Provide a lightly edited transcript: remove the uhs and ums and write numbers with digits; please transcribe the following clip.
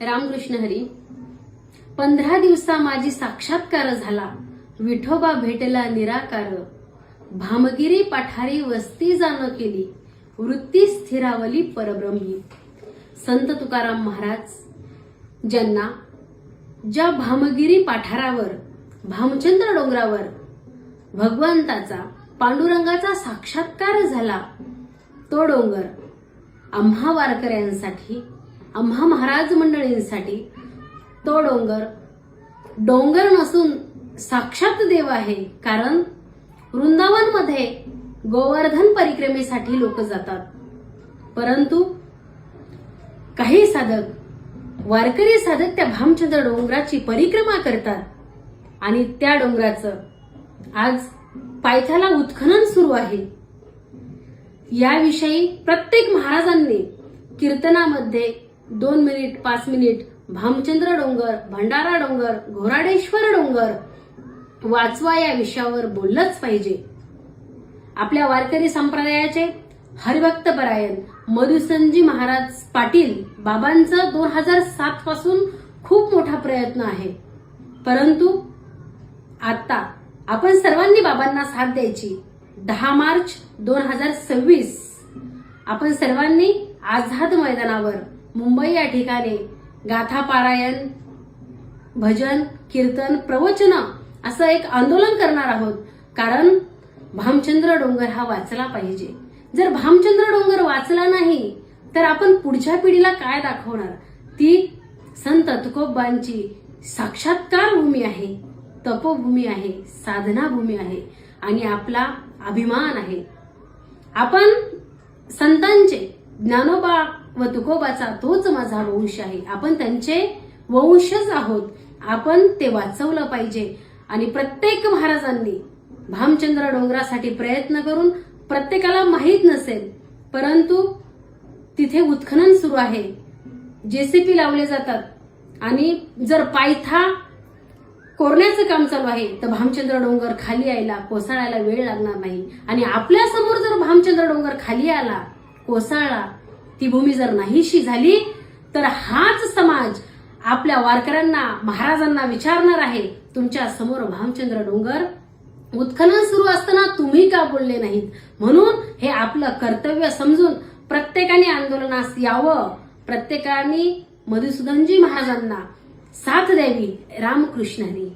रामकृष्ण हरी. 15 दिवसा माझी साक्षात्कार झाला, विठोबा भेटला निराकार. भामगिरी पाठारी वस्ती जाण केली, वृत्ती स्थिरावली परब्रह्मी. संत तुकाराम महाराज ज्यांना ज्या भामगिरी पाठारावर, भामचंद्र डोंगरावर भगवंताचा, पांडुरंगाचा साक्षात्कार झाला, तो डोंगर आम्हा वारकऱ्यांसाठी, आम्हा महाराज मंडळींसाठी तो डोंगर नसून साक्षात देव आहे. कारण वृंदावन मध्ये गोवर्धन परिक्रमेसाठी लोक जातात, परंतु काही साधक, वारकरी साधक त्या भामचंद्र डोंगराची परिक्रमा करतात आणि त्या डोंगराचं आज पायथ्याला उत्खनन सुरू आहे. याविषयी प्रत्येक महाराजांनी कीर्तनामध्ये 2 मिनिट 5 मिनिट भामचंद्र डोंगर, भंडारा डोंगर, घोराडेश्वर डोंगर वाचवा या विषयावर बोललंच पाहिजे. आपल्या वारकरी संप्रदायाचे हरिभक्त परायण मधुसंजी महाराज पाटील बाबांचा 2007 पासून खूप मोठा प्रयत्न आहे, परंतु आता आपण सर्वांनी बाबांना साथ द्यायची. 10 मार्च 2026 आपण सर्वांनी आझाद मैदानावर मुंबई या ठिकाणी गाथा पारायण, भजन, कीर्तन, प्रवचन असं एक आंदोलन करणार आहोत. कारण भामचंद्र डोंगर हा वाचला पाहिजे. जर भामचंद्र डोंगर वाचला नाही तर आपण पुढच्या पिढीला काय दाखवणार? ती संत तुकोबांची साक्षात्कार भूमी आहे, तपोभूमी आहे, साधना भूमी आहे आणि आपला अभिमान आहे. आपण संतांचे, ज्ञानोबा व तुकोबाचा तोच माझा वंश आहे. आपण त्यांचे वंशज आहोत. आपण ते वाचवलं पाहिजे आणि प्रत्येक महाराजांनी भामचंद्र डोंगरासाठी प्रयत्न करून, प्रत्येकाला माहीत नसेल परंतु तिथे उत्खनन सुरू आहे, जेसीपी लावले जातात आणि जर पायथा कोरण्याचं काम चालू आहे तर भामचंद्र डोंगर खाली यायला, कोसळायला वेळ लागणार नाही. आणि आपल्या समोर जर भामचंद्र डोंगर खाली आला, कोसळला, ती भूमी जर नाहीशी झाली तर हाच समाज आपल्या वारकऱ्यांना, महाराजांना विचारणार आहे, तुमच्या समोर भामचंद्र डोंगर उत्खनन सुरू असताना तुम्ही का बोलले नाहीत? म्हणून हे आपलं कर्तव्य समजून प्रत्येकाने आंदोलनास यावं, प्रत्येकाने मधुसूदनजी महाराजांना साथ द्यावी. रामकृष्ण हरी.